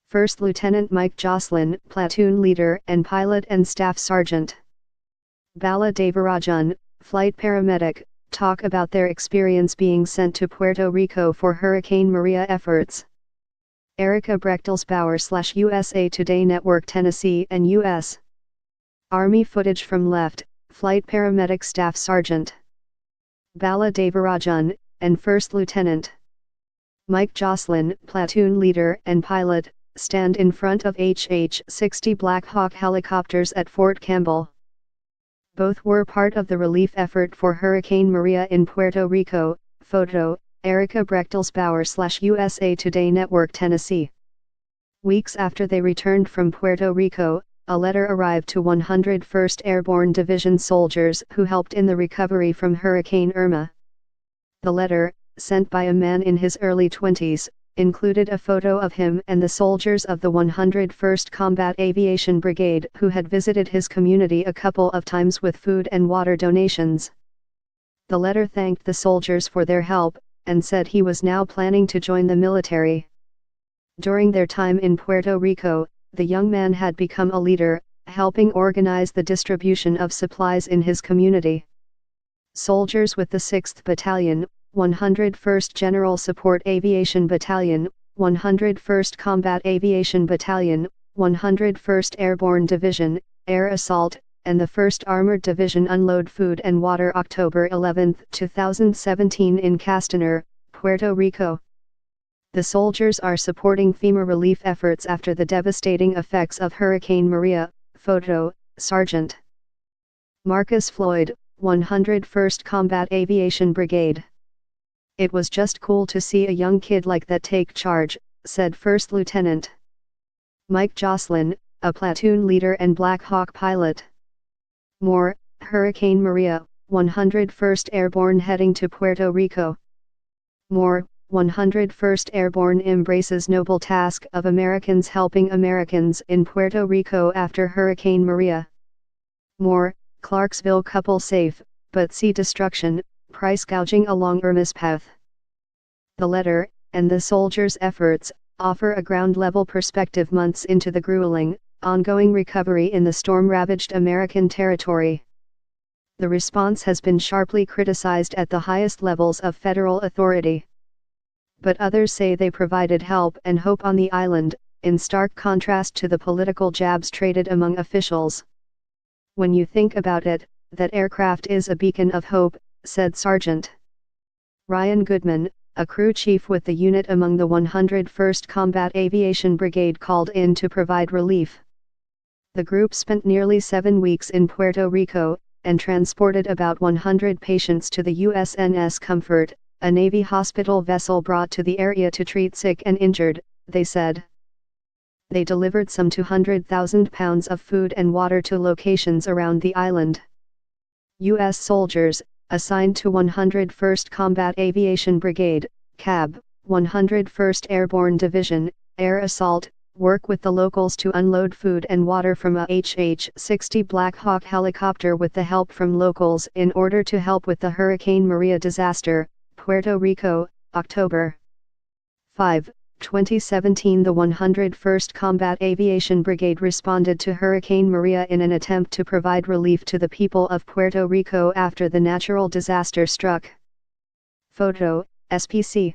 First Lieutenant Mike Jocelyn, platoon leader and pilot and staff sergeant. Bala Devarajan, flight paramedic, talk about their experience being sent to Puerto Rico for Hurricane Maria efforts. Erica Brechtelsbauer / USA Today Network Tennessee and U.S. Army footage from left, flight paramedic staff sergeant. Bala Devarajan, and First Lieutenant Mike Jocelyn, platoon leader and pilot, stand in front of HH-60 Black Hawk helicopters at Fort Campbell. Both were part of the relief effort for Hurricane Maria in Puerto Rico. Photo, Erica Brechtelsbauer / USA Today Network Tennessee. Weeks after they returned from Puerto Rico, a letter arrived to 101st Airborne Division soldiers who helped in the recovery from Hurricane Irma. The letter, sent by a man in his early 20s, included a photo of him and the soldiers of the 101st Combat Aviation Brigade who had visited his community a couple of times with food and water donations. The letter thanked the soldiers for their help, and said he was now planning to join the military. During their time in Puerto Rico, the young man had become a leader, helping organize the distribution of supplies in his community. Soldiers with the 6th Battalion, 101st General Support Aviation Battalion, 101st Combat Aviation Battalion, 101st Airborne Division, Air Assault, and the 1st Armored Division unload food and water October 11, 2017 in Castaner, Puerto Rico. The soldiers are supporting FEMA relief efforts after the devastating effects of Hurricane Maria. Photo, Sergeant Marcus Floyd, 101st Combat Aviation Brigade. "It was just cool to see a young kid like that take charge," said First Lieutenant Mike Jocelyn, a platoon leader and Black Hawk pilot. More, Hurricane Maria, 101st Airborne heading to Puerto Rico. More, 101st Airborne embraces noble task of Americans helping Americans in Puerto Rico after Hurricane Maria. More, Clarksville couple safe, but see destruction, price gouging along Irma's path. The letter, and the soldiers' efforts, offer a ground-level perspective months into the grueling, ongoing recovery in the storm-ravaged American territory. The response has been sharply criticized at the highest levels of federal authority. But others say they provided help and hope on the island, in stark contrast to the political jabs traded among officials. "When you think about it, that aircraft is a beacon of hope," said Sergeant Ryan Goodman, a crew chief with the unit among the 101st Combat Aviation Brigade called in to provide relief. The group spent nearly 7 weeks in Puerto Rico, and transported about 100 patients to the USNS Comfort, a Navy hospital vessel brought to the area to treat sick and injured, they said. They delivered some 200,000 pounds of food and water to locations around the island. U.S. soldiers, assigned to 101st Combat Aviation Brigade, CAB, 101st Airborne Division, Air Assault, work with the locals to unload food and water from a HH-60 Black Hawk helicopter with the help from locals in order to help with the Hurricane Maria disaster. Puerto Rico, October 5, 2017. The 101st Combat Aviation Brigade responded to Hurricane Maria in an attempt to provide relief to the people of Puerto Rico after the natural disaster struck. Photo, SPC.